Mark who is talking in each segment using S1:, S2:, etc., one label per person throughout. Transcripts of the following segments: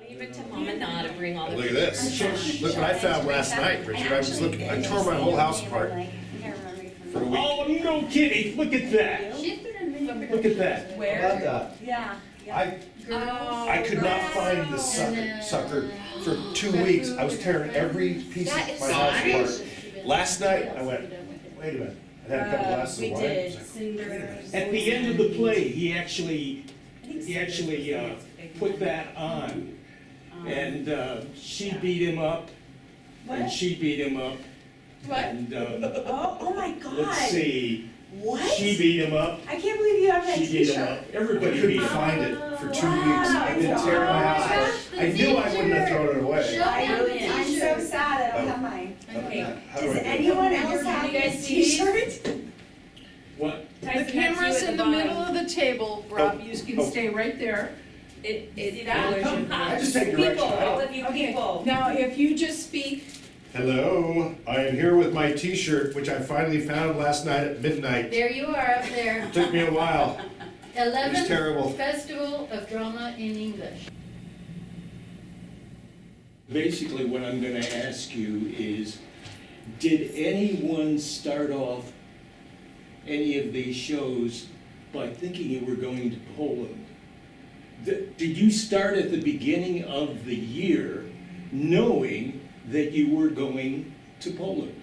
S1: Leave it to Mom and Dad to bring all the.
S2: Look at this. Look what I found last night, Richard. I was looking, I tore my whole house apart for a week.
S3: Oh, no kidding, look at that. Look at that.
S2: How
S1: Where?
S2: about that?
S1: Yeah.
S2: I could not find this sucker for 2 weeks. I was tearing every piece of
S1: That is
S2: my house
S1: nice.
S2: apart. Last night, I went, wait a minute. I had a couple glasses
S1: We
S2: of wine.
S1: did
S2: I was like,
S1: cinders.
S3: At the end of the play, he actually put that on. And she beat him up, and she beat him up.
S1: What?
S3: And
S4: Oh my God.
S3: let's see,
S4: What?
S3: she beat him up,
S4: I can't believe you have that
S3: she beat him
S4: t-shirt.
S3: up,
S2: I
S3: everybody
S2: couldn't
S3: beat him up.
S2: find it for 2 weeks.
S4: Wow.
S2: I've been tearing my house apart. I knew I wouldn't have thrown it away.
S4: I'm so sad I don't have mine.
S1: Okay.
S2: How do I
S4: Does
S2: do that?
S4: anyone else have
S1: You guys
S4: this
S1: see?
S4: t-shirt?
S3: What?
S1: Tyson,
S5: The camera's
S1: that's you
S5: in
S1: at
S5: the middle
S1: bottom.
S5: of the table, Rob, you can
S2: Oh.
S5: stay right there.
S1: See
S2: I just take direction.
S1: People,
S2: I
S1: all
S2: don't-
S1: of you
S5: Okay,
S1: people.
S5: now if you just speak,
S2: Hello, I am here with my t-shirt, which I finally found last night at midnight.
S6: There you are up there.
S2: Took me a while. It was
S6: 11th
S2: terrible.
S6: Festival of Drama in English.
S3: Basically, what I'm gonna ask you is, did anyone start off any of these shows by thinking you were going to Poland? Did you start at the beginning of the year knowing that you were going to Poland?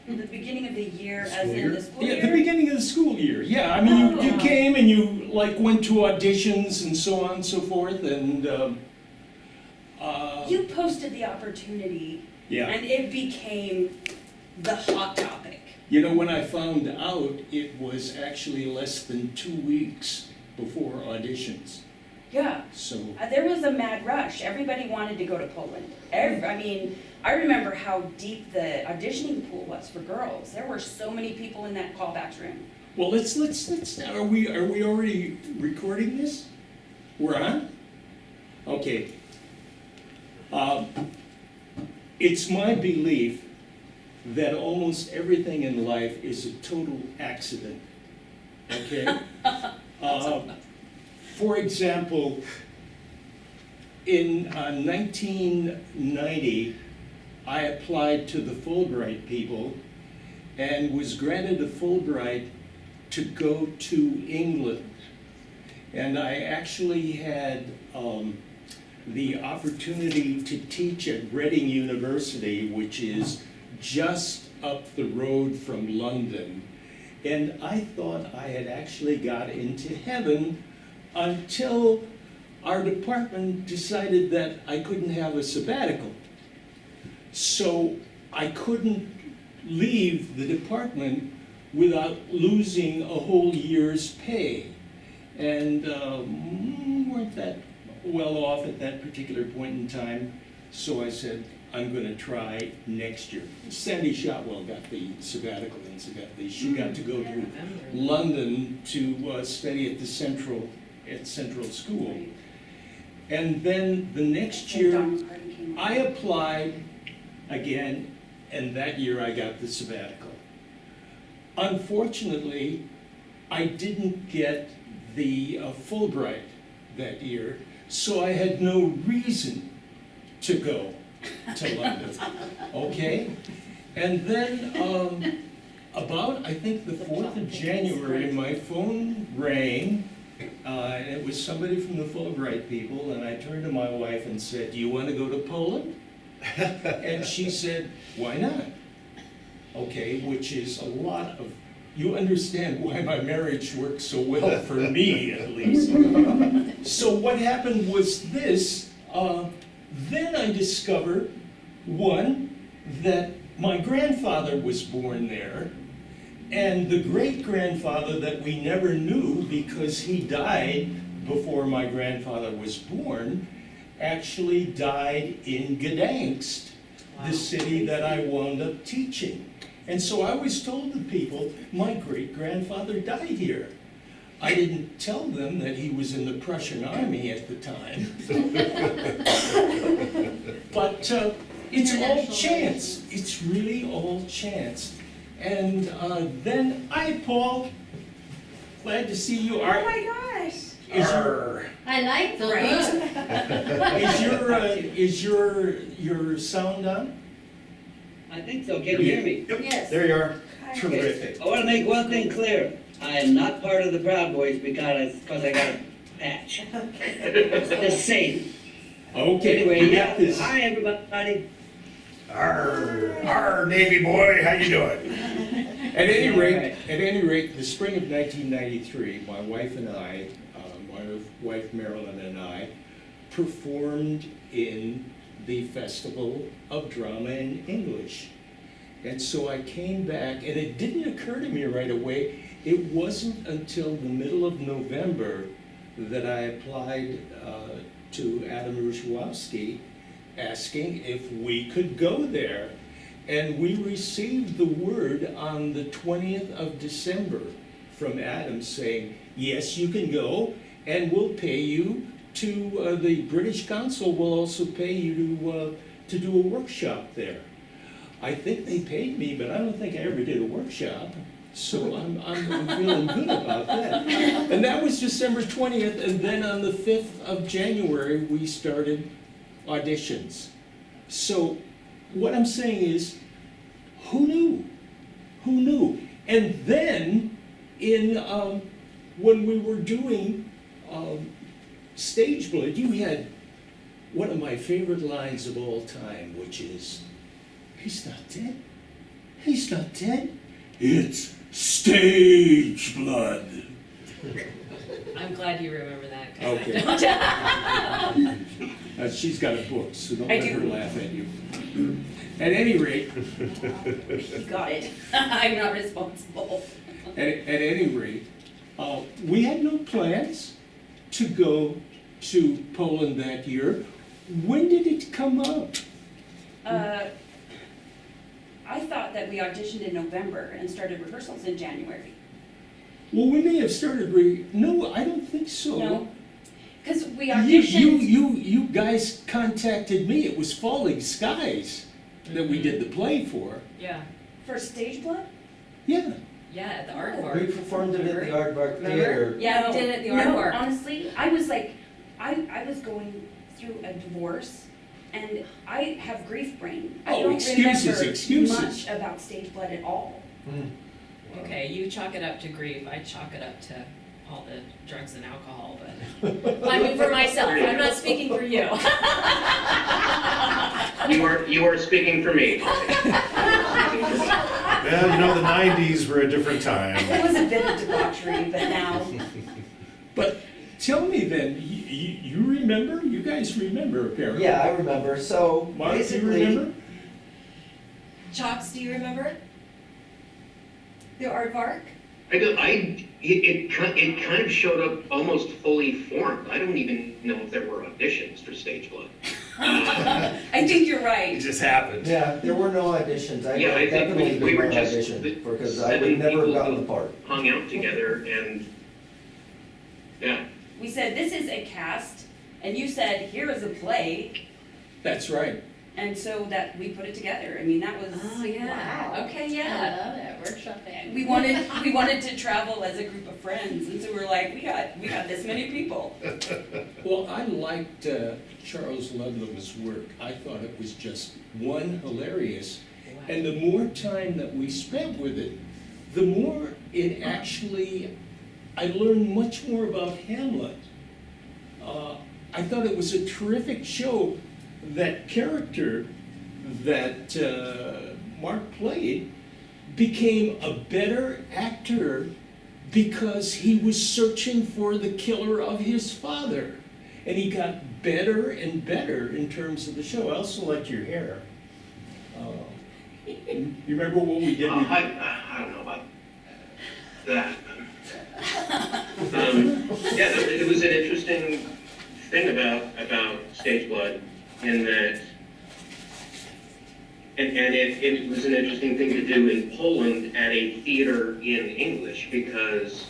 S4: In the beginning of the year,
S2: School
S4: as in
S2: year?
S4: the school
S3: Yeah,
S4: year?
S3: the beginning of the school year, yeah, I mean, you came and you like went to auditions and so on and so forth, and,
S4: You posted the opportunity
S3: yeah.
S4: and it became the hot topic.
S3: You know, when I found out, it was actually less than 2 weeks before auditions,
S4: Yeah.
S3: so,
S4: There was a mad rush. Everybody wanted to go to Poland. I mean, I remember how deep the auditioning pool was for girls. There were so many people in that callbacks room.
S3: well, let's, are we already recording this? We're on? Okay. It's my belief that almost everything in life is a total accident, okay? For example, in 1990, I applied to the Fulbright people and was granted a Fulbright to go to England. And I actually had the opportunity to teach at Reading University, which is just up the road from London. And I thought I had actually got into heaven until our department decided that I couldn't have a sabbatical. So I couldn't leave the department without losing a whole year's pay. And weren't that well off at that particular point in time, so I said, I'm gonna try next year. Sandy Shotwell got the sabbatical, incidentally. She got to go to London to study at the Central School. And then the next year,
S4: Dr. Harden came
S3: I applied again, and that year I got the sabbatical. Unfortunately, I didn't get the Fulbright that year, so I had no reason to go to London, okay? And then, about, I think, the 4th of January, my phone rang, and it was somebody from the Fulbright people, and I turned to my wife and said, do you want to go to Poland? And she said, why not? Okay, which is a lot of, you understand why my marriage worked so well for me, at least. So what happened was this, then I discovered, one, that my grandfather was born there, and the great-grandfather that we never knew because he died before my grandfather was born, actually died in Gdansk, the city that I wound up teaching. And so I was told to people, my great-grandfather died here. I didn't tell them that he was in the Prussian army at the time. But it's all chance. It's really all chance. And then, hi, Paul. Glad to see you.
S4: Oh my gosh.
S2: Arr.
S6: I like the
S4: Right.
S6: look.
S3: Is your sound on?
S7: I think so. Can you hear me?
S2: Yep,
S6: Yes.
S2: there you are.
S4: Hi.
S2: Terrific.
S7: I want to make one thing clear. I am not part of the Proud Boys because I got a patch. Just saying.
S3: Okay,
S7: Anyway,
S3: we
S7: yeah.
S3: got this.
S7: Hi, everybody.
S2: Arr, Navy boy, how you doing?
S3: At any
S7: All
S3: rate,
S7: right.
S3: at any rate, the spring of 1993, my wife and I, my wife Marilyn and I, performed in the Festival of Drama in English. And so I came back, and it didn't occur to me right away. It wasn't until the middle of November that I applied to Adam Ruszewski asking if we could go there. And we received the word on the 20th of December from Adam saying, yes, you can go, and we'll pay you to, the British Council will also pay you to do a workshop there. I think they paid me, but I don't think I ever did a workshop, so I'm feeling good about that. And that was December 20th, and then on the 5th of January, we started auditions. So what I'm saying is, who knew? Who knew? And then, when we were doing Stage Blood, you had one of my favorite lines of all time, which is, he's not dead. He's not dead. It's Stage Blood.
S1: I'm glad you remember that. 'cause I
S3: Okay.
S1: don't.
S3: She's got a book, so don't
S4: I
S3: let her
S4: do.
S3: laugh at you. At any rate,
S4: You got it. I'm not responsible.
S3: at any rate, we had no plans to go to Poland that year. When did it come up?
S4: I thought that we auditioned in November and started rehearsals in January.
S3: Well, we may have started no, I don't think so.
S4: No? Because we
S3: You,
S4: auditioned.
S3: you guys contacted me. It was Falling Skies that we did the play for.
S1: Yeah,
S4: For Stage Blood?
S3: Yeah.
S1: yeah, at the
S8: We
S1: Aardvark.
S8: performed it at the Aardvark
S1: Remember?
S8: Theater.
S1: Yeah, we did it at the Aardvark.
S4: No, honestly, I was like, I was going through a divorce and I have grief brain. I
S3: Oh,
S4: don't
S3: excuses,
S4: remember
S3: excuses.
S4: much about Stage Blood at all.
S1: Okay, you chalk it up to grief, I chalk it up to all the drugs and alcohol, but, I mean, for myself, I'm not speaking for you.
S9: You are speaking for me.
S2: Well, you know, the 90s were a different time.
S4: It was a bit of debauchery, but now,
S3: But tell me then, you remember? You guys remember apparently.
S8: Yeah, I remember. So
S3: Mark, do you
S8: basically,
S3: remember?
S5: Chalks, do you remember? The aardvark?
S9: It kind of showed up almost fully formed. I don't even know if there were auditions for Stage Blood.
S4: I think you're
S2: It
S4: right.
S2: just happened.
S8: yeah, there were no auditions. I
S9: Yeah, I think
S8: definitely
S9: we
S8: did
S9: were
S8: not
S9: just
S8: audition
S9: the
S8: because I would
S9: seven
S8: never have
S9: people
S8: gotten
S9: who
S8: the part.
S9: hung out together and, yeah.
S4: We said, this is a cast, and you said, here is a play,
S3: That's right.
S4: and so that we put it together. I mean, that was.
S1: Oh, yeah,
S6: Wow.
S1: okay,
S6: I
S1: yeah.
S6: love that workshop thing.
S4: We wanted to travel as a group of friends, and so we're like, we got this many people.
S3: Well, I liked Charles Ludlam's work. I thought it was just hilarious. And the more time that we spent with it, the more it actually, I learned much more about Hamlet. I thought it was a terrific show. That character that Mark played became a better actor because he was searching for the killer of his father. And he got better and better in terms of the show. I also liked your hair. You remember what we did?
S9: I don't know about that. Yeah, it was an interesting thing about Stage Blood in that, and it was an interesting thing to do in Poland at a theater in English, because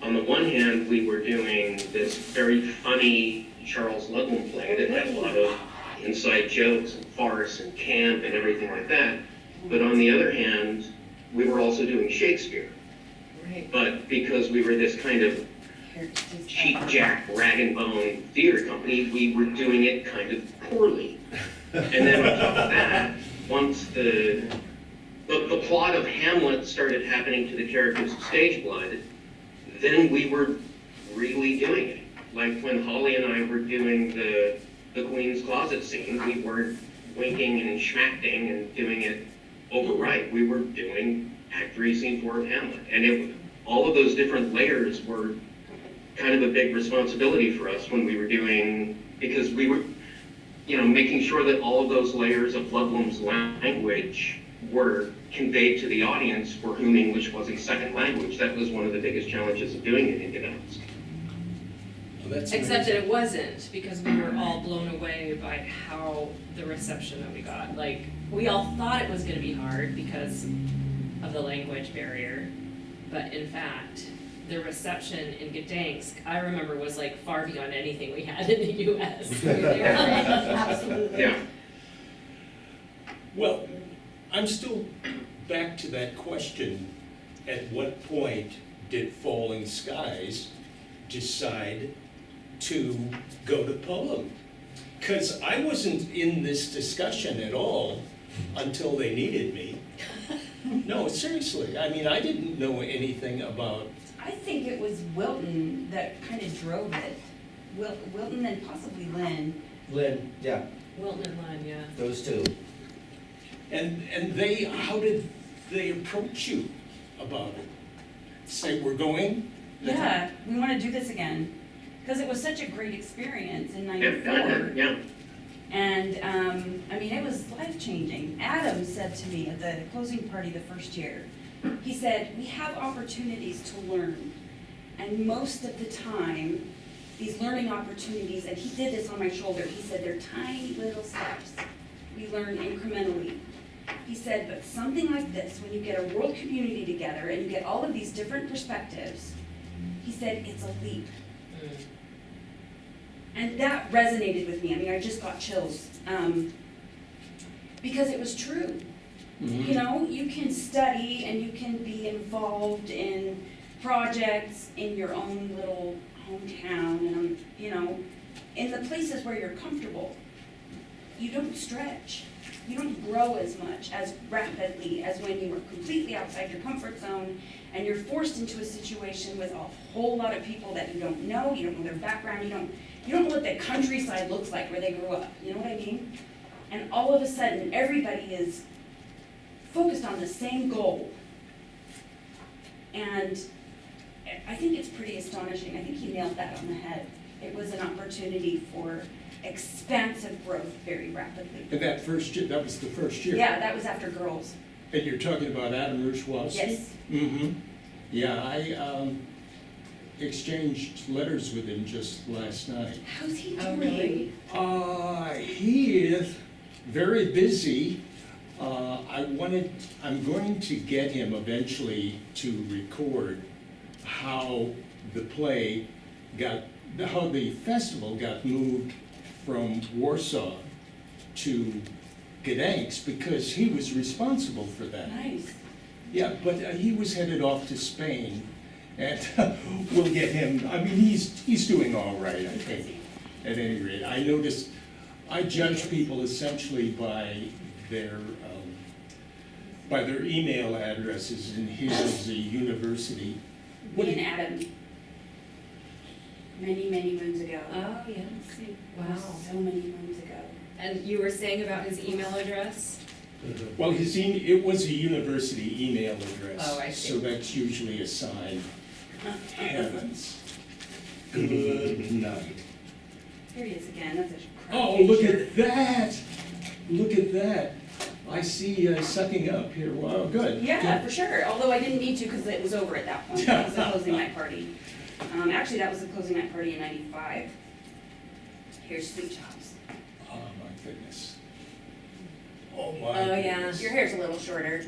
S9: on the one hand, we were doing this very funny Charles Ludlam play that had a lot of inside jokes and farce and camp and everything like that. But on the other hand, we were also doing Shakespeare.
S1: Right.
S9: But because we were this kind of cheap jack, rag and bone theater company, we were doing it kind of poorly. And then on top of that, once the plot of Hamlet started happening to the characters of Stage Blood, then we were really doing it. Like when Holly and I were doing the Queen's Closet scene, we weren't winking and schmacking and doing it overright. We were doing Act 3, Scene 4 of Hamlet. And all of those different layers were kind of a big responsibility for us when we were doing, because we were, making sure that all of those layers of Ludlum's language were conveyed to the audience for whom English was a second language. That was one of the biggest challenges of doing it in Gdansk.
S3: Well, that's
S1: Except that
S3: amazing.
S1: it wasn't, because we were all blown away by how the reception that we got. Like, we all thought it was gonna be hard because of the language barrier, but in fact, the reception in Gdansk, I remember, was like far beyond anything we had in the US.
S5: Absolutely.
S9: Yeah.
S3: Well, I'm still back to that question. At what point did Falling Skies decide to go to Poland? Because I wasn't in this discussion at all until they needed me. No, seriously, I mean, I didn't know anything about,
S4: I think it was Wilton that kind of drove it. Wilton and possibly Lynn.
S8: Lynn, yeah,
S1: Wilton and Lund, yeah.
S8: those two.
S3: and they, how did they approach you about it? Say, we're going?
S4: Yeah, we want to do this again. Because it was such a great experience in '94.
S9: Yeah.
S4: And, it was life-changing. Adam said to me at the closing party the first year, he said, we have opportunities to learn. And most of the time, these learning opportunities, and he did this on my shoulder, he said, they're tiny little steps. We learn incrementally. He said, but something like this, when you get a world community together and you get all of these different perspectives, he said, it's a leap. And that resonated with me. I just got chills. Because it was true. You can study and you can be involved in projects in your own little hometown and, in the places where you're comfortable. You don't stretch. You don't grow as much, as rapidly as when you are completely outside your comfort zone and you're forced into a situation with a whole lot of people that you don't know their background, you don't know what the countryside looks like where they grew up, you know what I mean? And all of a sudden, everybody is focused on the same goal. And I think it's pretty astonishing. I think he nailed that on the head. It was an opportunity for expansive growth very rapidly.
S3: And that first year, that was the first year?
S4: Yeah, that was after girls.
S3: And you're talking about Adam Rushwowski?
S4: Yes.
S3: Mm-hmm. Yeah, I exchanged letters with him just last night.
S4: How's he doing?
S1: Oh, really?
S3: He is very busy. I'm going to get him eventually to record how the festival got moved from Warsaw to Gdansk, because he was responsible for that.
S4: Nice.
S3: Yeah, but he was headed off to Spain, and we'll get him, he's doing all right, I think, at any rate. I judge people essentially by their email addresses, and his is a university.
S4: Me and Adam. Many, many moons ago.
S1: Oh, yeah. Wow.
S4: So many moons ago.
S1: And you were saying about his email address?
S3: Well, it was a university email address.
S1: Oh, I see.
S3: So that's usually a sign. Heavens. Good night.
S4: Here he is again. That's a crap
S3: Oh, look
S4: picture.
S3: at that! Look at that! I see sucking up here. Wow, good.
S4: Yeah, for sure. Although I didn't need to because it was over at that point. That was the closing night party. Actually, that was the closing night party in '95. Here's Sweet Chops.
S3: Oh, my goodness. Oh, my
S1: Oh, yeah.
S3: goodness.
S4: Your hair's a little shorter.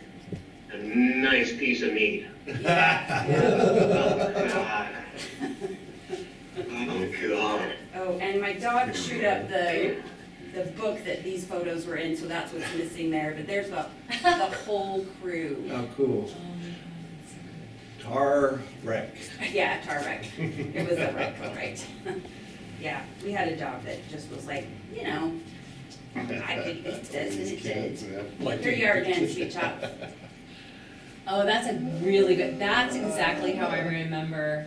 S9: A nice piece of meat.
S4: Yeah.
S9: Oh, God. Oh, God.
S4: Oh, and my dog chewed up the book that these photos were in, so that's what's missing there. But there's the whole crew.
S8: Oh, cool.
S2: Tar wreck.
S4: Yeah, tar wreck. It was a wreck, right? Yeah, we had a dog that just was like, you know, I could eat this, and it did.
S3: Like
S4: Here you are again, sweet chop.
S1: Oh, that's a really good, that's exactly how I remember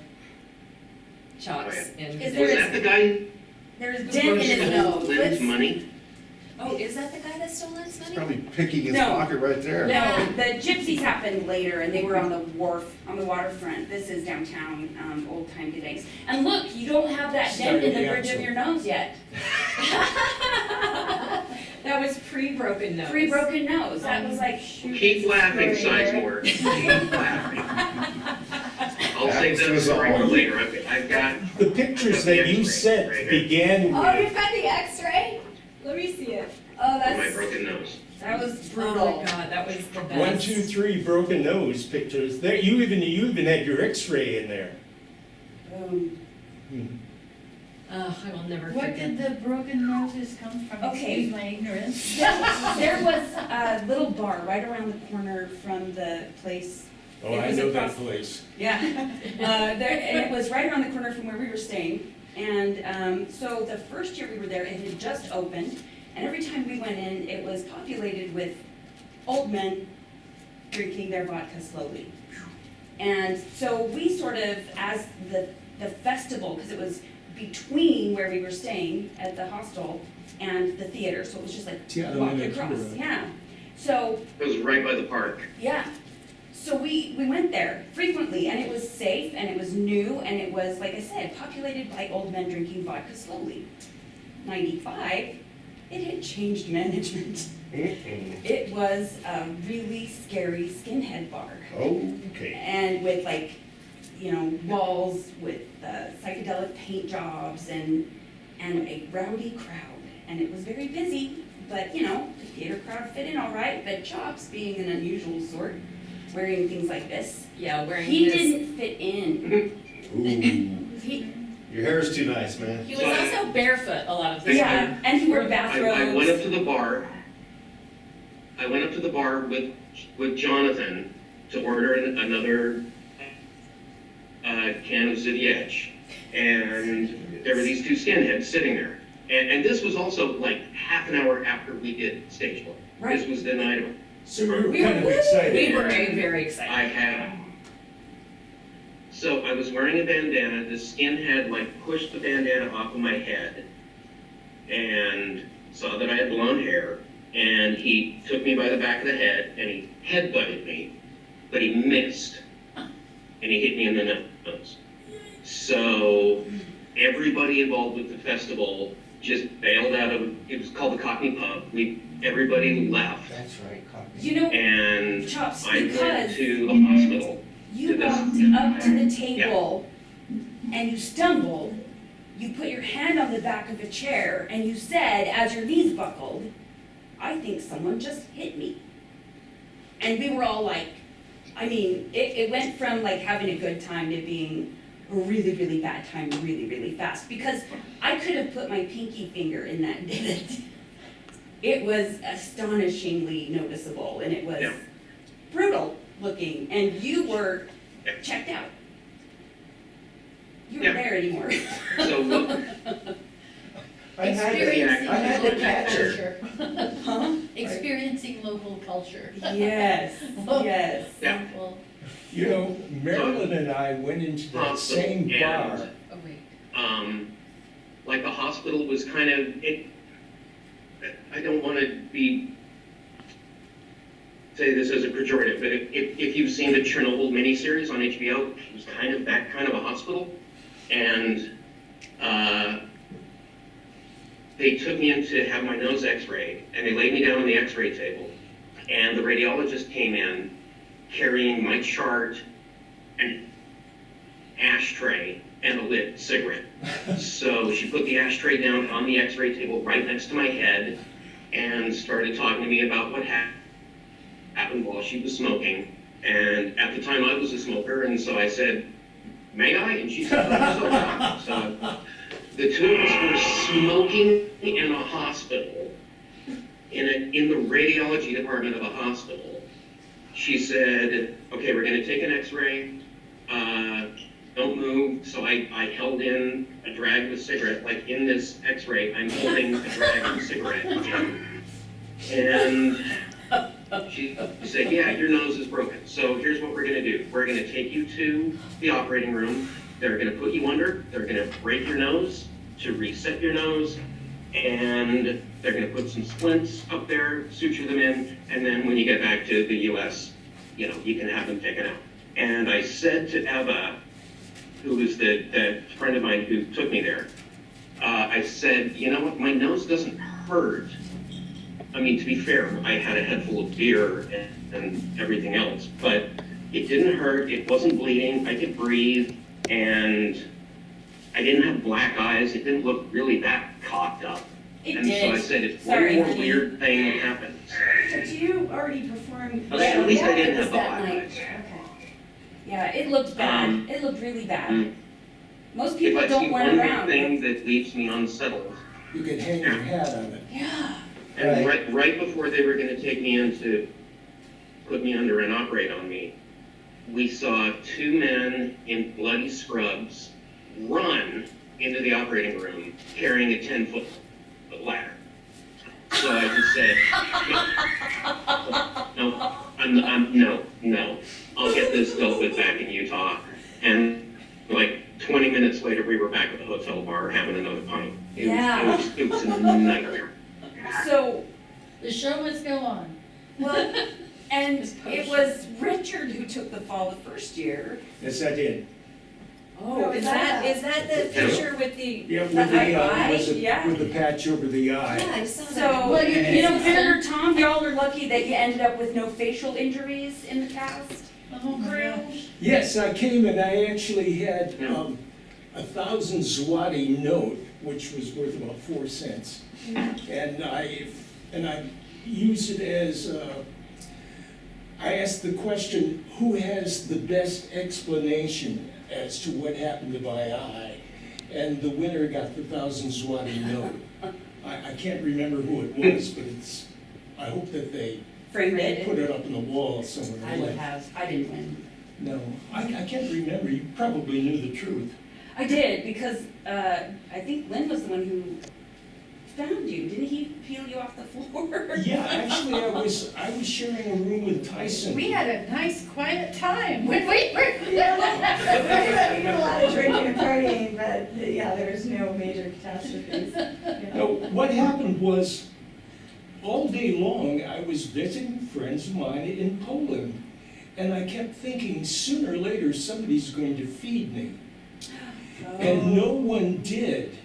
S1: Chuck's in.
S4: Is
S9: Was
S4: there
S9: that the guy
S4: There's
S9: who
S4: dent in his
S9: stole
S4: nose.
S9: Lynn's
S4: Let's-
S9: money?
S1: Oh, is that the guy that stole Lynn's money?
S2: Probably picking his
S4: No.
S2: pocket right there.
S4: No, the gypsies happened later, and they were on the wharf, on the waterfront. This is downtown, old time days. And look, you don't have that dent in
S3: Starting
S4: the bridge of
S3: the
S4: your nose yet.
S1: That was pre-broken nose.
S4: Pre-broken nose, that was like,
S9: Keep laughing, Sizemore. Keep laughing. I'll save that story for later. I've got,
S3: The pictures that you sent began
S6: Oh, you've
S3: with,
S6: got the X-ray?
S1: Let me see it.
S4: oh,
S9: my
S4: that's,
S9: broken nose.
S4: that was
S1: Oh my
S4: brutal.
S1: god, that was the best.
S3: 1, 2, 3 broken nose pictures. There, you even had your X-ray in there.
S4: Boom.
S1: I will never
S5: What
S1: forget.
S5: did the broken noses come from?
S4: Okay.
S5: Excuse my ignorance.
S4: There was a little bar right around the corner from the place.
S3: Oh,
S4: It
S3: I
S4: was
S3: know
S4: across-
S3: that place.
S4: Yeah, and it was right around the corner from where we were staying. And so the first year we were there, it had just opened, and every time we went in, it was populated with old men drinking their vodka slowly. And so we sort of, as the festival, because it was between where we were staying at the hostel and the theater, so it was just like
S3: Yeah, the
S4: walking
S3: one
S4: across,
S3: next door.
S4: yeah. So
S9: It was right by the park.
S4: yeah. So we went there frequently, and it was safe, and it was new, and it was, like I said, populated by old men drinking vodka slowly. 95, it had changed management. It was a really scary skinhead bar.
S2: Okay.
S4: And with like, you know, walls with psychedelic paint jobs and a rowdy crowd. And it was very busy, but you know, the theater crowd fit in all right, but Chops, being an unusual sort, wearing things like this,
S1: Yeah, wearing
S4: he
S1: his.
S4: didn't fit in.
S2: Ooh,
S4: He,
S2: your hair is too nice, man.
S1: He was also barefoot a lot of the time.
S4: yeah, and he wore
S9: I
S4: bathrobes.
S9: went up to the bar. I went up to the bar with Jonathan to order another can of City Edge. And there were these two skinheads sitting there. And this was also like half an hour after we did stage one. This
S4: Right.
S9: was the night of
S3: So we were
S4: We were-
S3: kind of excited.
S1: We were very excited.
S9: I had. So I was wearing a bandana, the skinhead like pushed the bandana off of my head and saw that I had blonde hair, and he took me by the back of the head and he headbutted me, but he missed, and he hit me in the nose. So everybody involved with the festival just bailed out of, it was called the Cockney Pub, everybody left,
S8: That's right, copy.
S4: You know,
S9: and
S4: Chops,
S9: I
S4: because
S9: went to the hospital.
S4: you
S9: to this-
S4: walked up to the table and you stumbled, you put your hand on the back of a chair and you said, as your knees buckled, I think someone just hit me. And we were all like, I mean, it went from like having a good time to being a really, really bad time really, really fast. Because I could have put my pinky finger in that divot. It was astonishingly noticeable, and it was
S9: Yeah.
S4: brutal looking, and you were
S9: Yeah.
S4: checked out. You
S9: Yeah.
S4: weren't there anymore.
S9: So what,
S8: I had to,
S6: Experiencing
S8: I had to
S6: local
S8: catch her.
S6: culture.
S4: Huh?
S6: Experiencing local culture.
S4: Yes, yes.
S9: Yeah.
S6: Local-
S3: You know, Marilyn and I went into that same bar.
S6: Oh, wait.
S9: like the hospital was kind of, I don't want to say this as a pejorative, but if you've seen the Chernobyl miniseries on HBO, it was kind of that kind of a hospital. And they took me in to have my nose x-rayed, and they laid me down on the x-ray table. And the radiologist came in carrying my chart, an ashtray, and a lit cigarette. So she put the ashtray down on the x-ray table right next to my head and started talking to me about what happened while she was smoking. And at the time I was a smoker, and so I said, "May I?" And she said, "Oh, so so the two of us were smoking in a hospital, in the radiology department of a hospital. She said, "Okay, we're gonna take an x-ray, don't move. So I held in a drag of a cigarette, like in this x-ray, I'm holding a drag of a cigarette. And she said, yeah, your nose is broken. So here's what we're gonna do. We're gonna take you to the operating room. They're gonna put you under, they're gonna break your nose to reset your nose, and they're gonna put some splints up there, suture them in, and then when you get back to the US, you know, you can have them taken out. And I said to Eva, who was the friend of mine who took me there, I said, you know what, my nose doesn't hurt. I mean, to be fair, I had a head full of beer and everything else, but it didn't hurt, it wasn't bleeding, I could breathe, and I didn't have black eyes, it didn't look really that cocked up.
S4: It
S9: And so I
S4: did.
S9: said, if one
S4: Sorry,
S9: more
S4: honey.
S9: weird thing happens.
S4: But you already performed.
S9: Okay, at least I didn't
S4: it was
S9: have the
S4: that
S9: black
S4: night.
S9: eyes.
S4: Okay. Yeah, it looked bad. It looked really bad.
S9: Mm.
S4: Most
S9: If
S4: people
S9: I see
S4: don't
S9: one
S4: run
S9: more
S4: around.
S9: thing that leaves me unsettled,
S3: You could hang your hat on it.
S4: Yeah.
S9: and right before they were gonna take me in to put me under and operate on me, we saw two men in bloody scrubs run into the operating room carrying a 10-foot ladder. So I just said, no, I'll get this dealt with back in Utah. And like 20 minutes later, we were back at the hotel bar having another pint.
S4: Yeah.
S9: It was a nightmare.
S4: So,
S6: The show must go on.
S4: well, and it was Richard who took the fall the first year.
S3: Yes, I did.
S4: Oh, is that the picture with the,
S3: Yeah,
S4: the
S3: with the,
S4: eye?
S3: with the patch over the eye.
S1: Yeah, I saw that.
S4: So,
S6: Well,
S4: you know, Vinegar Tom, y'all are lucky that you ended up with no facial injuries in the cast.
S6: Oh my gosh.
S3: Yes, I came and I actually had 1,000 zloty note, which was worth about 4 cents. And I used it as, I asked the question, who has the best explanation as to what happened to my eye? And the winner got the 1,000 zloty note. I can't remember who it was, but it's, I hope that they
S4: Framed
S3: put
S4: it.
S3: it up on the wall somewhere.
S4: I would have, I didn't win.
S3: No, I can't remember, you probably knew the truth.
S4: I did, because, I think Lynn was the one who found you. Didn't he peel you off the floor?
S3: Yeah, actually, I was sharing a room with Tyson.
S6: We had a nice quiet time when we were.
S5: We did a lot of drinking and partying, but yeah, there was no major catastrophes. Yeah.
S3: No, what happened was, all day long, I was visiting friends of mine in Poland, and I kept thinking, sooner or later, somebody's going to feed me. And no one did.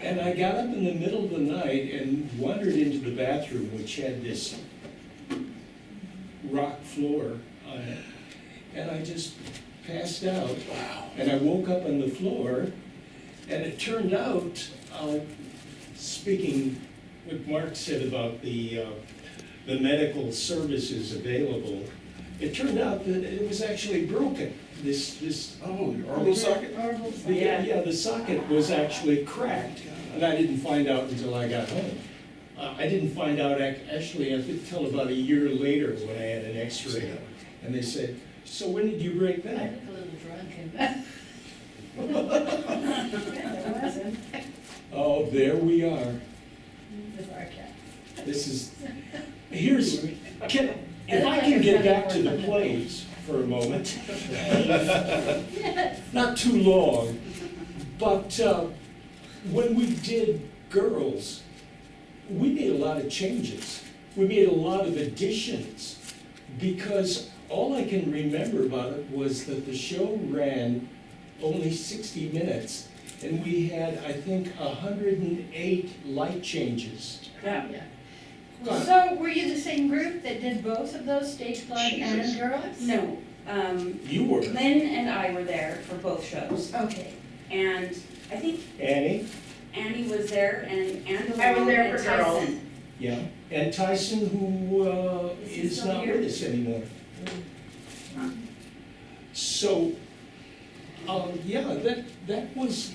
S3: And I got up in the middle of the night and wandered into the bathroom, which had this rock floor on it. And I just passed out. And I woke up on the floor, and it turned out, speaking what Mark said about the medical services available, it turned out that it was actually broken. This
S2: orbital socket?
S3: yeah, the socket was actually cracked, and I didn't find out until I got home. I didn't find out actually until about a year later when I had an X-ray, and they said, "So when did you break
S6: I
S3: that?"
S6: look a little drunk and.
S5: There wasn't.
S3: Oh, there we are.
S6: With our cat.
S3: This is, if I can get back to the plays for a moment. Not too long, but when we did Girls, we made a lot of changes. We made a lot of additions, because all I can remember about it was that the show ran only 60 minutes, and we had, I think, 108 light changes.
S4: Yeah.
S6: So were you the same group that did both of those, Stage Blood
S9: Jesus.
S6: and Girls?
S4: No,
S3: You were,
S4: Lynn and I were there for both shows.
S6: Okay.
S4: And I think
S3: Annie,
S4: Annie was there and
S5: I was
S4: Andalone
S5: there
S4: and
S5: for Girls.
S4: Tyson.
S3: yeah, and Tyson, who is
S4: still
S3: not
S4: here?
S3: with us anymore. So, yeah, that was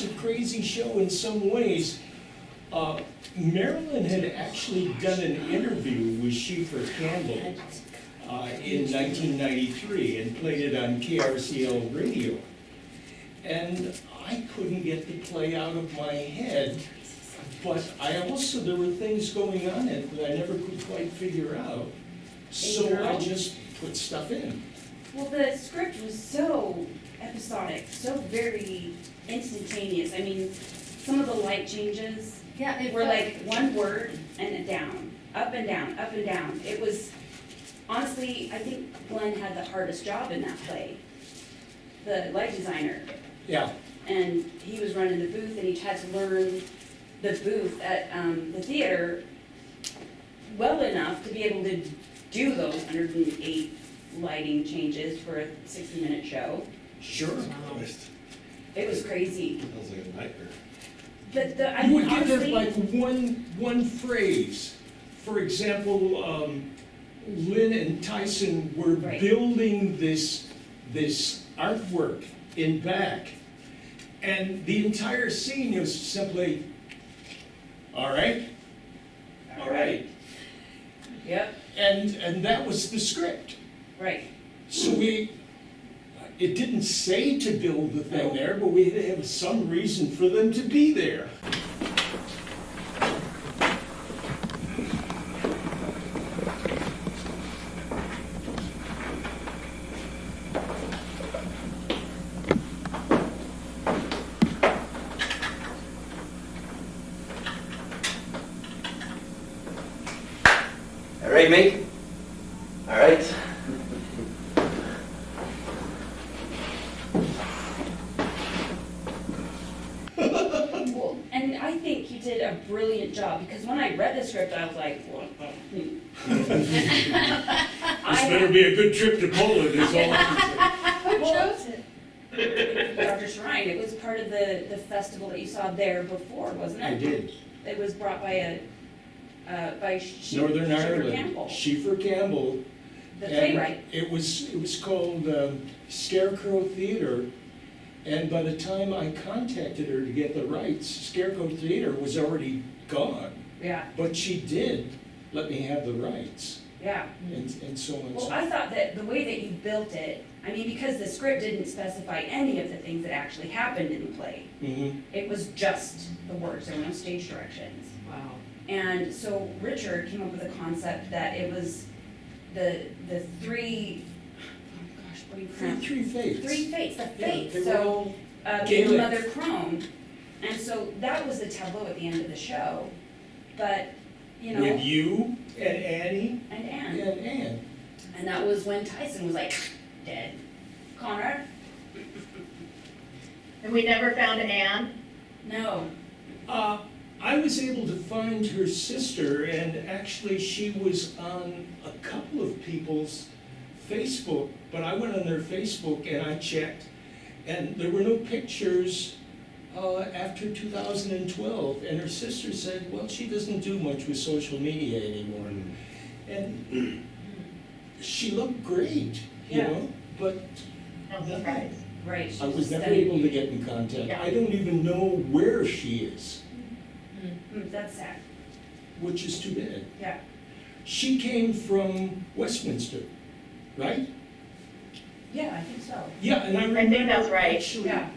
S3: a crazy show in some ways. Marilyn had actually done an interview with Schieffer Campbell in 1993 and played it on KRCL radio. And I couldn't get the play out of my head, but there were things going on in it that I never could quite figure out. So I just put stuff in.
S4: Well, the script was so episodic, so very instantaneous. I mean, some of the light changes
S6: Yeah, it
S4: were
S6: felt-
S4: like one word and a down, up and down, up and down. It was, honestly, I think Glenn had the hardest job in that play, the light designer.
S3: Yeah,
S4: And he was running the booth, and he had to learn the booth at the theater well enough to be able to do those 108 lighting changes for a 60-minute show.
S3: sure.
S2: Christ,
S4: It was crazy.
S2: Sounds like a nightmare.
S4: But I
S3: You
S4: mean,
S3: would give
S4: honestly,
S3: it like one phrase. For example, Lynn and Tyson were
S4: Right.
S3: building this artwork in back. And the entire scene was simply, all right, all right.
S4: Yep,
S3: And that was the script.
S4: right.
S3: So it didn't say to build the thing there, but we had to have some reason for them to be there.
S10: All right, mate? All right.
S4: Well, and I think you did a brilliant job, because when I read the script, I was like, what the?
S3: This better be a good trip to Poland, is all I can say.
S6: Who chose it?
S4: Dr. Shrine, it was part of the festival that you saw there before, wasn't it?
S3: I did.
S4: It was brought by
S3: Northern
S4: Schiffer
S3: Ireland.
S4: Campbell,
S3: Schiffer Campbell.
S4: the
S3: And
S4: playwright.
S3: It was called Scarecrow Theater. And by the time I contacted her to get the rights, Scarecrow Theater was already gone.
S4: Yeah,
S3: But she did let me have the rights,
S4: yeah.
S3: and so on and
S4: Well,
S3: so
S4: I thought that the way that you built it, I mean, because the script didn't specify any of the things that actually happened in the play.
S3: Mhm.
S4: It was just the words, there were no stage directions.
S1: Wow.
S4: And so Richard came up with a concept that it was the three, oh gosh, what do you pronounce?
S3: Three fates.
S4: Three fates, the
S3: Yeah,
S4: fates,
S3: they were
S4: so,
S3: all
S4: Gaelic,
S3: Gaelic.
S4: Mother Crone. And so that was the tableau at the end of the show, but, you know,
S3: With you and Annie
S4: and Anne.
S3: and Ann.
S4: And that was when Tyson was like, dead. Conrad?
S6: And we never found Anne?
S4: No.
S3: I was able to find her sister, and actually she was on a couple of people's Facebook, but I went on their Facebook and I checked, and there were no pictures after 2012, and her sister said, well, she doesn't do much with social media anymore. And she looked great, you
S4: Yeah.
S3: know, but
S6: No surprise.
S4: Right. she
S3: I was never
S4: studying.
S3: able to get in contact.
S6: Yeah.
S3: I don't even know where she is,
S4: That's sad.
S3: which is too bad.
S4: Yeah.
S3: She came from Westminster, right?
S4: Yeah, I think so.
S3: Yeah, and I
S6: I
S3: remember.
S6: think that's right.
S3: Actually,
S4: Yeah.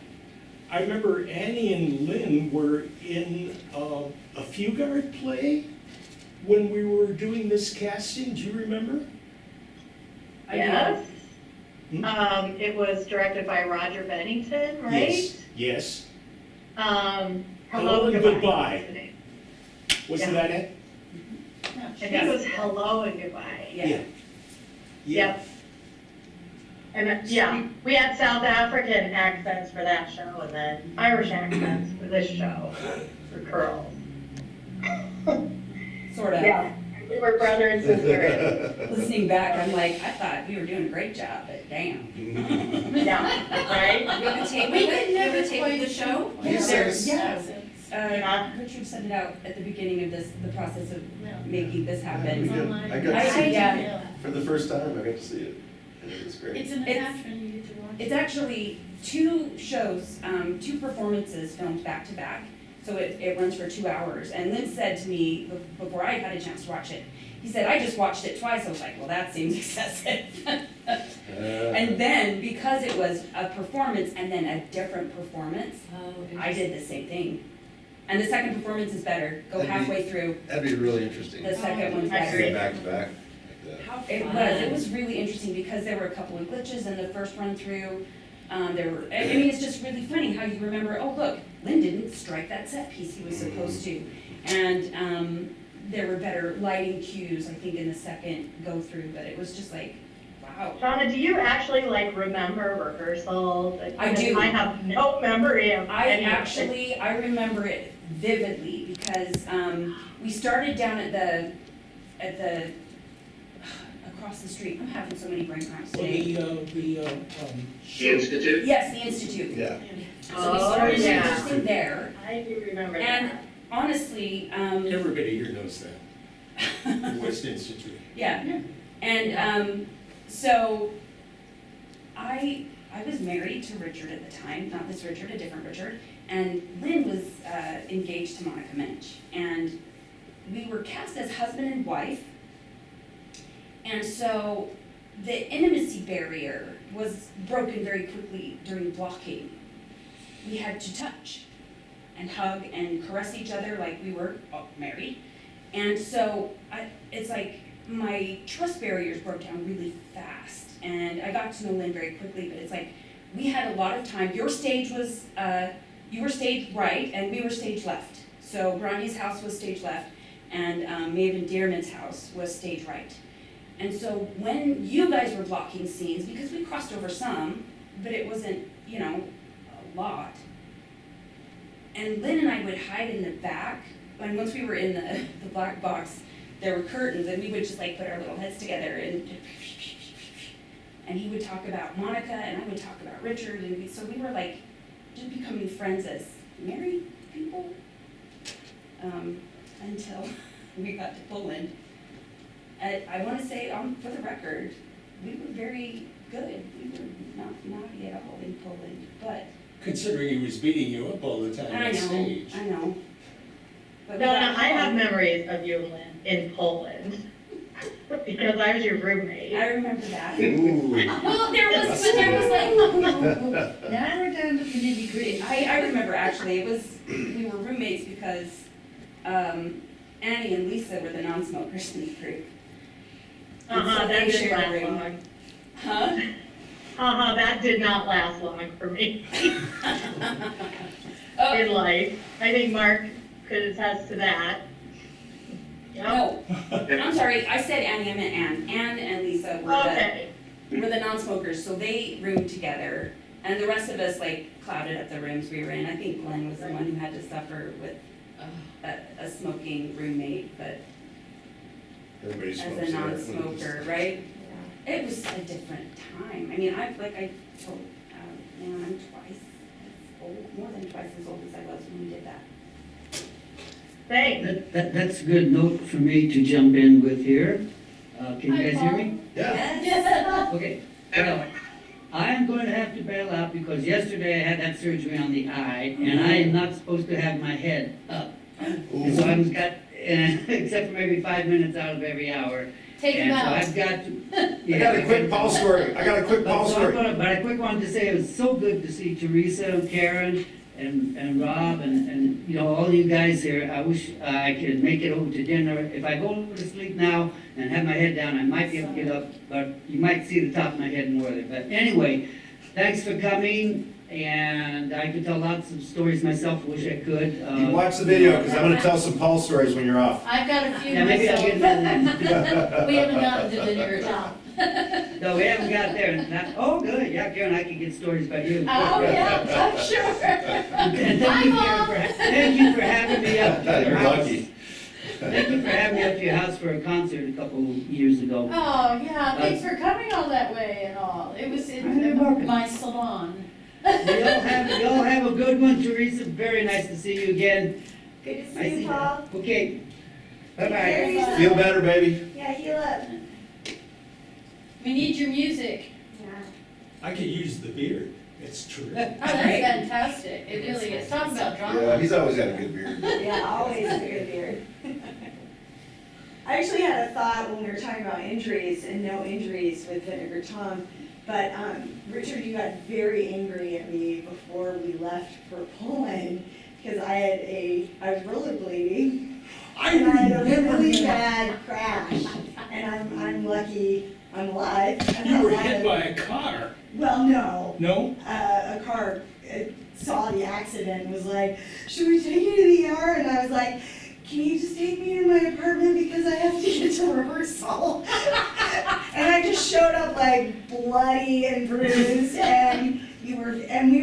S3: I remember Annie and Lynn were in a Fugard play when we were doing this casting. Do you remember?
S4: I
S6: Yes.
S3: Hmm?
S6: It was directed by Roger Bennington, right?
S3: Yes. Yes.
S6: Hello and Goodbye.
S3: Wasn't
S6: Yeah.
S3: that it?
S6: I think it was Hello and Goodbye.
S4: Yeah.
S6: Yep. And, yeah, we had South African accents for that show, and then Irish accents for this show, for Curls.
S4: Sort of.
S6: Yeah, we were brother and sister.
S4: Listening back, I'm like, I thought we were doing a great job, but damn.
S6: Yeah, right?
S1: You have a tape of
S6: We
S1: it?
S6: could
S1: You have
S6: never
S1: a tape of the
S6: quite-
S1: show?
S2: Yes.
S4: There's,
S2: Yes.
S4: yeah.
S6: Yeah.
S4: Richard sent it out at the beginning of the process of making this
S2: We
S4: happen.
S2: did. I got to see
S4: yeah.
S2: it for the first time. I got to see it, and it was great.
S6: It's an
S4: It's-
S6: attachment, you get to watch.
S4: It's actually two shows, two performances filmed back to back, So it runs for 2 hours. And Lynn said to me, before I had a chance to watch it, he said, I just watched it twice. I was like, well, that seems excessive. And then, because it was a performance and then a different performance, I did the same thing. And the second performance is better. Go
S11: That'd be-
S4: halfway through.
S11: That'd be really interesting.
S4: The second one's
S6: I
S4: better.
S6: agree.
S11: Back to back like that.
S1: How
S4: It
S1: fun.
S4: was. It was really interesting because there were a couple of glitches in the first run through. I mean, it's just really funny how you remember, oh, look, Lynn didn't strike that set piece he was supposed to. And there were better lighting cues, I think, in the second go through, but it was just like, wow.
S6: Shauna, do you actually like remember rehearsals?
S4: I do.
S6: I have no memory of any of it.
S4: I remember it vividly because we started down at the across the street. I'm having so many brain cramps
S3: Well,
S4: today.
S9: The
S3: show.
S9: Institute?
S4: Yes, the Institute.
S11: Yeah.
S4: So we
S6: Oh,
S4: started
S6: yeah.
S4: rehearsing there,
S6: I do remember
S4: and
S6: that.
S4: honestly,
S3: Everybody here knows that, West Institute.
S4: yeah. And so I was married to Richard at the time, not this Richard, a different Richard, and Lynn was engaged to Monica Mensch. And we were cast as husband and wife. And so the intimacy barrier was broken very quickly during blocking. We had to touch and hug and caress each other like we were married. And so it's like my trust barriers broke down really fast. And I got to know Lynn very quickly, but it's like we had a lot of time. Your stage was, you were stage right and we were stage left. So Bronye's house was stage left and Maven Dearman's house was stage right. And so when you guys were blocking scenes, because we crossed over some, but it wasn't, you know, a lot. And Lynn and I would hide in the back, and once we were in the black box, there were curtains, and we would just like put our little heads together, and he would talk about Monica, and I would talk about Richard, and so we were like just becoming friends as married people, until we got to Poland. I want to say, for the record, we were very good. We were not naughty at all in Poland, but
S3: Considering he was beating you up all the time
S4: I
S3: on
S4: know,
S3: stage.
S4: I know. But we
S6: No,
S4: got
S6: I have
S4: home.
S6: memories of you, Lynn, in Poland, because I was your roommate.
S4: I remember that.
S11: Ooh.
S4: Well, there was like,
S5: Now we're down to the nitty gritty.
S4: I remember actually, we were roommates because Annie and Lisa were the non-smokers in the group. And so
S6: That
S4: they
S6: didn't
S4: shared a
S6: last
S4: room.
S6: long.
S4: Huh?
S6: That did not last long for me
S4: Oh,
S6: in life. I think Mark could attest to that. Yep.
S4: no, I'm sorry, I said Annie, I meant Anne. Anne and Lisa
S6: Okay.
S4: were the non-smokers, so they roomed together. And the rest of us like clouded up the rooms we were in. I think Glenn was the one who had to suffer with a smoking roommate, but
S11: Everybody
S4: as
S11: smokes
S4: a
S11: there.
S4: non-smoker, right? It was a different time. I mean, I told, man, I'm twice as old, more than twice as old as I was when we did that.
S6: Thanks.
S7: That's a good note for me to jump in with here. Can you guys hear me?
S11: Yeah.
S7: Okay. Well, I'm going to have to bail out because yesterday I had that surgery on the eye, and I am not supposed to have my head up. And so I've got, except for maybe 5 minutes out of every hour.
S5: Take him
S7: And so
S5: out.
S7: I've got to.
S2: I got a quick Paul story. I got a quick Paul story.
S7: But I quick wanted to say it was so good to see Teresa and Karen and Rob and, you know, all you guys here. I wish I could make it over to dinner. If I go to sleep now and have my head down, I might be able to get up, but you might see the top of my head more there. But anyway, thanks for coming, and I could tell lots of stories myself, wish I could.
S2: You watch the video, because I'm gonna tell some Paul stories when you're off.
S5: I've got a few
S7: Yeah, maybe I'll get
S5: myself.
S7: that.
S5: We haven't gotten to the near top.
S7: No, we haven't got there. And oh, good, yeah, Karen, I can get stories about you.
S5: Oh, yeah, I'm sure.
S7: And
S5: Bye, Mom.
S7: thank you for having me up to your
S11: You're
S7: house.
S11: lucky.
S7: Thank you for having me up to your house for a concert a couple years ago.
S5: Oh, yeah, thanks for coming all that way and all. It was
S7: You're
S5: in
S7: welcome.
S5: my salon.
S7: You all have a good one, Teresa. Very nice to see you again.
S5: Good to
S7: I
S5: see you, Paul.
S7: Okay, bye-bye.
S2: Feel better, baby.
S5: Yeah, heal up. We need your music.
S3: I could use the beard. It's true.
S12: Oh, that's fantastic. It really is. Talk about drama.
S11: Yeah, he's always had a good beard.
S5: Yeah, always a good beard. I actually had a thought when we were talking about injuries and no injuries with Vinegar Tom, but Richard, you got very angry at me before we left for Poland because I was rollerblading and I had a really bad crash, and I'm lucky I'm alive. And
S3: You were
S5: alive.
S3: hit by a car.
S5: Well, no.
S3: No?
S5: A car saw the accident and was like, should we take you to the ER? And I was like, can you just take me to my apartment because I have to get to rehearsal? And I just showed up like bloody and bruised, and we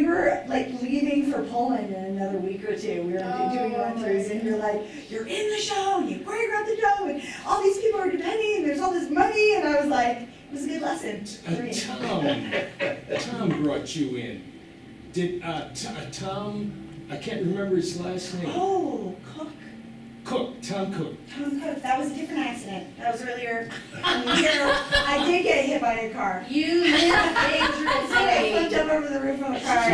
S5: were like leaving for Poland in another week or two. We were doing run-throughs, and you're like, you're in the show, and you choreographed the show, and all these people are depending, and there's all this money, and I was like, it was a good lesson for me.
S3: Tom brought you in. Did, Tom, I can't remember his last name.
S5: Oh, Cook.
S3: Cook, Tom Cook.
S5: Tom Cook, that was a different accident. That was earlier in the year. I did get hit by a car.
S12: You live
S5: I flipped
S12: dangerously.
S5: up over the roof of a car.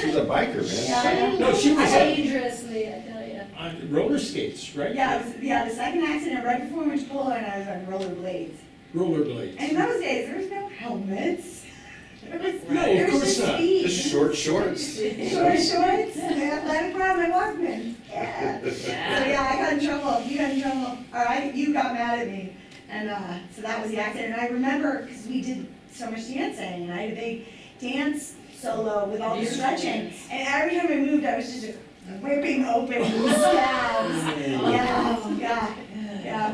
S11: She's a biker,
S5: Yeah.
S11: man.
S3: No, she was
S12: Dangerously, I tell you.
S3: on roller skates, right?
S5: Yeah, the second accident right before we went to Poland, I was on rollerblades.
S3: Rollerblades.
S5: And in those days, there was no helmets.
S3: No, of
S5: There was
S3: course
S5: just
S3: not.
S5: speed.
S11: Just short shorts.
S5: Short shorts, and athletic bra, my Walkman. Yeah. So yeah, I got in trouble. You got in trouble. You got mad at me. And so that was the accident. And I remember, because we did so much dancing, and I had a big dance solo with all the stretching. And every time I moved, I was just ripping open the scabs. Yeah.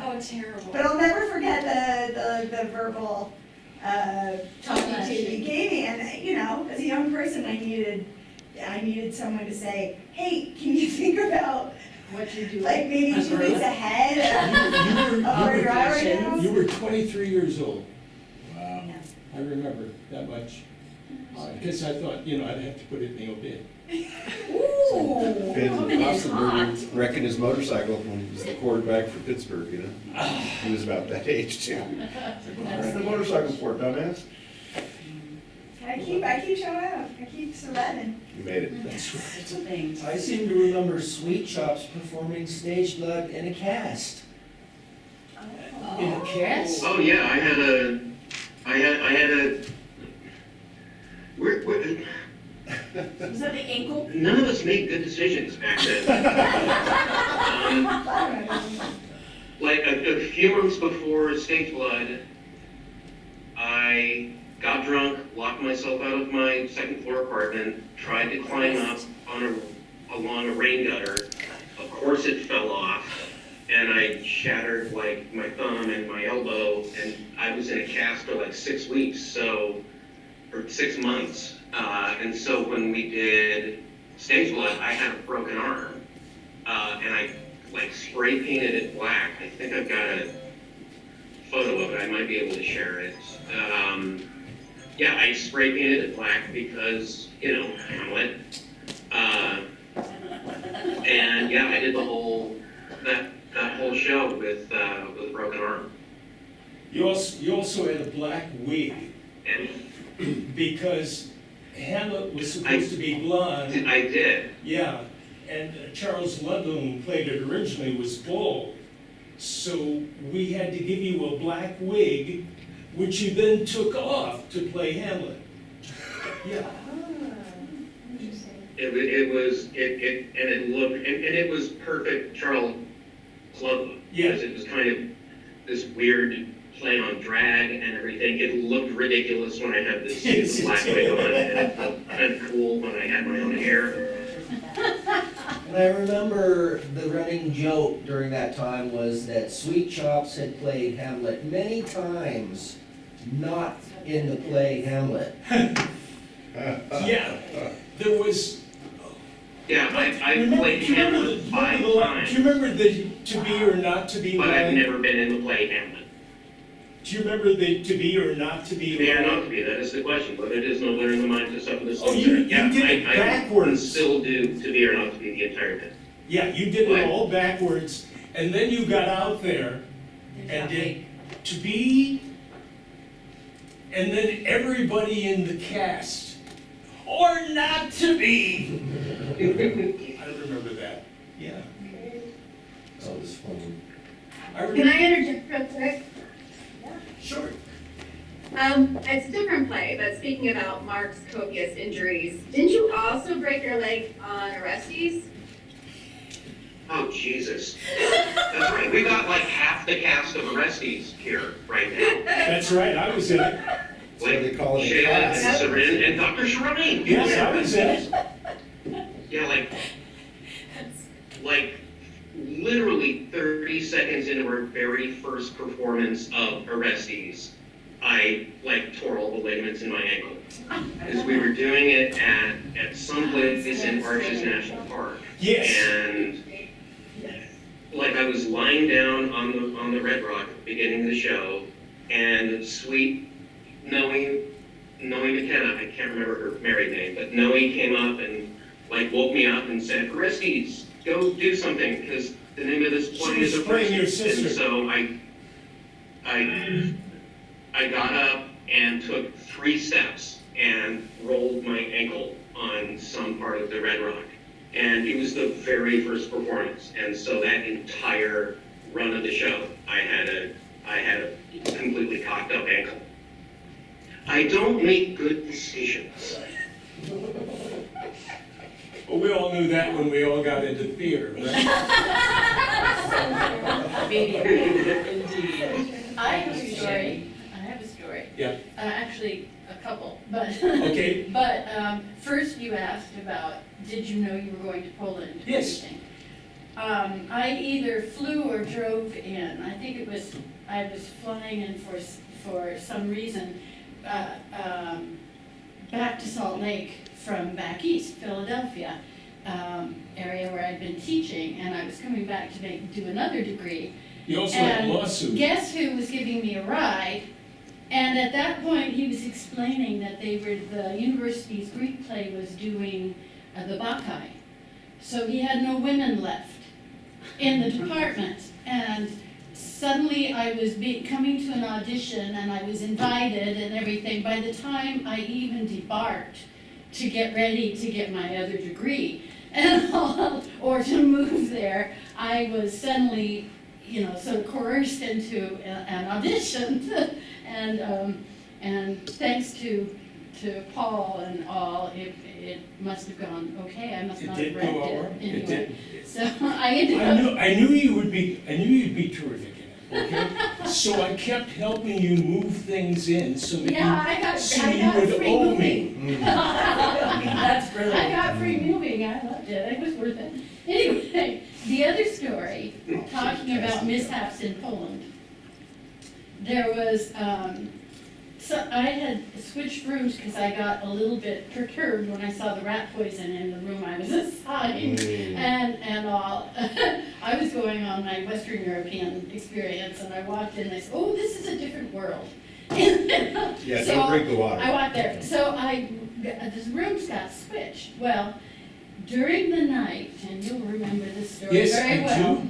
S1: Oh, terrible.
S5: But I'll never forget the verbal talking to you gave me, and you know, as a young person, I needed someone to say, hey, can you think about
S12: What you do.
S5: like maybe 2 weeks ahead of where you're at right now?
S3: You were 23 years old.
S11: Wow.
S3: I remember that much. Because I thought, I'd have to put it in the obit.
S5: Ooh.
S11: Ben Ossenberger wrecking his motorcycle when he was the quarterback for Pittsburgh, He was about that age too. Ran the motorcycle for it, dumbass.
S5: I keep showing up. I keep surviving.
S11: You made it.
S3: That's right.
S4: Things.
S8: I seem to remember Sweet Chops performing Stage Blood in a cast.
S3: In a cast?
S9: Oh, yeah, I had a,
S4: Was that the ankle?
S9: none of us made good decisions back then. Like a few months before Stage Blood, I got drunk, locked myself out of my second floor apartment, tried to climb up along a rain gutter. Of course it fell off, and I shattered like my thumb and my elbow, and I was in a cast for like 6 weeks, or 6 months. And so when we did Stage Blood, I had a broken arm, and I like spray painted it black. I think I've got a photo of it. I might be able to share it. Yeah, I spray painted it black because Hamlet. And yeah, I did the whole that whole show with a broken arm.
S3: You also had a black wig
S9: And
S3: because Hamlet was supposed to be blonde.
S9: I did.
S3: Yeah, and Charles Ludlam, who played it originally, was bald. So we had to give you a black wig, which you then took off to play Hamlet. Yeah.
S9: It was perfect Charles Ludlam.
S3: Yeah.
S9: Because it was kind of this weird play on drag and everything. It looked ridiculous when I had this
S3: Yes,
S9: black wig on, and it felt kind of cool when I had my own hair.
S8: And I remember the running joke during that time was that Sweet Chops had played Hamlet many times, not in the play Hamlet.
S3: Yeah, there was.
S9: Yeah, I played
S3: do you remember
S9: Hamlet 5 times,
S3: do you remember the To Be or Not to Be
S9: but I've
S3: line?
S9: never been in the play Hamlet.
S3: Do you remember the To Be or Not to Be
S9: To be or
S3: line?
S9: not to be, that is the question. Whether it is nowhere in the mind to suffer this.
S3: Oh, you
S9: Yeah,
S3: did it
S9: I
S3: backwards.
S9: still do To Be or Not to Be the entire bit.
S3: Yeah, you did
S9: What?
S3: it all backwards, and then you got out there and did To Be, and then everybody in the cast or not to be. I remember that, yeah.
S8: That was funny.
S3: I
S13: Can
S3: remember,
S13: I interject real quick?
S3: sure.
S13: It's a different play, but speaking about Mark's copious injuries, didn't you also break your leg on Orestes?
S9: Oh, Jesus. That's right, we got like half the cast of Orestes here right now.
S3: That's right, I was in it.
S11: So they call it a
S9: Shayla
S11: class.
S9: and Sarin and Dr. Shireen.
S3: Yes, I was in it.
S9: Yeah, like literally 30 seconds into our very first performance of Orestes, I like tore all the ligaments in my ankle. Because we were doing it at some place in Arches National Park.
S3: Yes.
S9: And like I was lying down on the Red Rock at the beginning of the show, and sweet Noe McKenna, I can't remember her married name, but Noe came up and like woke me up and said, Orestes, go do something, because the name of this play is
S3: She was playing your
S9: Orestes.
S3: sister.
S9: And so I got up and took 3 steps and rolled my ankle on some part of the Red Rock. And it was the very first performance. And so that entire run of the show, I had a completely cocked up ankle. I don't make good decisions.
S3: Well, we all knew that when we all got into theater, right?
S1: Maybe, indeed.
S12: I have a story.
S3: Yeah.
S12: Actually, a couple, but.
S3: Okay.
S12: But, first you asked about, did you know you were going to Poland? and
S3: Yes.
S12: everything. I either flew or drove in. I think I was flying in for some reason, back to Salt Lake from back east, Philadelphia, area where I'd been teaching, and I was coming back to do another degree.
S3: You also had a
S12: And
S3: lawsuit.
S12: guess who was giving me a ride? And at that point, he was explaining that the university's Greek play was doing the Bacchae. So he had no women left in the department. And suddenly I was coming to an audition and I was invited and everything. By the time I even debarked to get ready to get my other degree and or to move there, I was suddenly, sort of coerced into an audition. And thanks to Paul and all, it must have gone okay. I must
S3: It
S12: not
S3: did
S12: have
S3: go
S12: wrecked
S3: over.
S12: it
S3: It
S12: anyway.
S3: did.
S12: So I ended up.
S3: I knew you'd be terrific in it, okay? So I kept helping you move things in so that
S12: Yeah, I got
S3: you would
S12: free
S3: owe
S12: moving.
S3: me.
S1: That's brilliant.
S12: I got free moving. I loved it. It was worth it. Anyway, the other story, talking about mishaps in Poland. There was, so I had switched rooms because I got a little bit perturbed when I saw the rat poison in the room I was assigned and all. I was going on my Western European experience and I walked in and I said, oh, this is a different world.
S11: Yeah,
S12: So
S11: don't drink the water.
S12: I walked there. So the rooms got switched. Well, during the night, and you'll remember this story
S3: Yes,
S12: very
S3: I
S12: well.
S3: do.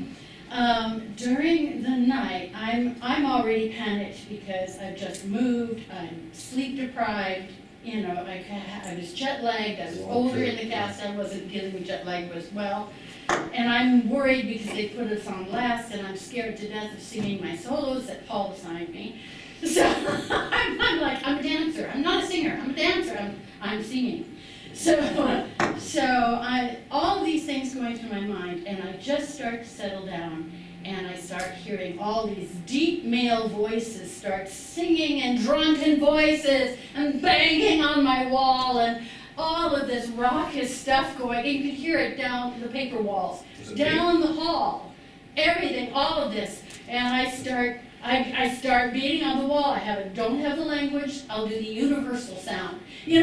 S12: During the night, I'm already panicked because I've just moved, I'm sleep deprived, I was jet lagged, I was older in the cast, I wasn't getting the jet lag as well. And I'm worried because they put us on last and I'm scared to death of singing my solos that Paul assigned me. So I'm like, I'm a dancer, I'm not a singer, I'm a dancer, I'm singing. So all these things going through my mind, and I just start to settle down, and I start hearing all these deep male voices start singing, and drunken voices, and banging on my wall, and all of this raucous stuff going. And you could hear it down the paper walls, down the hall, everything, all of this, and I start beating on the wall. Don't have the language, I'll do the universal sound. Beating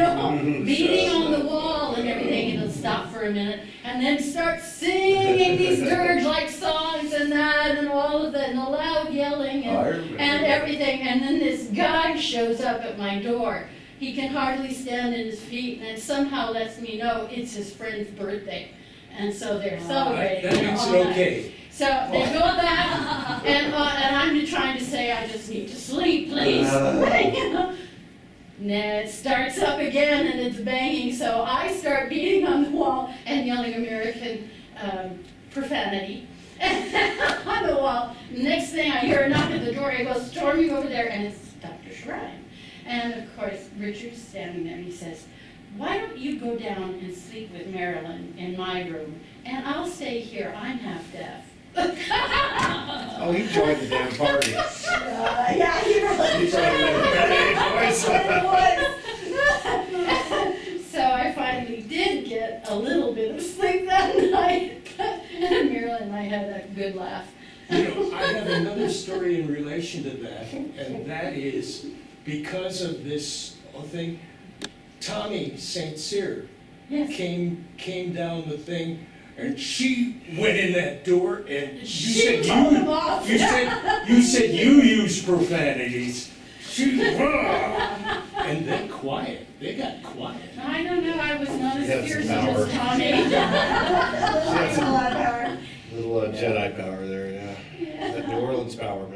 S12: on the wall and everything, and it'll stop for a minute, and then start singing these dirge-like songs and that, and all of that, and the loud yelling and everything. And then this guy shows up at my door. He can hardly stand in his feet, and it somehow lets me know it's his friend's birthday. And so they're celebrating.
S3: That makes
S12: all
S3: it
S12: night.
S3: okay.
S12: So they go back, and I'm trying to say, I just need to sleep, please. And then it starts up again and it's banging, so I start beating on the wall and yelling American profanity on the wall. Next thing I hear a knock at the door, I go storming over there and it's Dr. Shrine. And of course, Richard's standing there and he says, why don't you go down and sleep with Marilyn in my room and I'll stay here, I'm half deaf.
S11: Oh, he joined the damn party.
S5: Yeah, he really
S11: He tried to
S12: So I finally did get a little bit of sleep that night, and Marilyn and I had a good laugh.
S3: You know, I have another story in relation to that, and that is because of this whole thing, Tommy St. Cyr
S12: Yes.
S3: came down the thing, and she went in that door, and
S12: She told him off.
S3: you said you use profanities. She, and then quiet. They got quiet.
S12: I don't know, I was not
S11: She
S12: as
S11: had some
S12: fearsome
S11: power.
S12: as Tommy.
S11: Little Jedi power there, yeah.
S12: Yeah.
S11: That New Orleans power,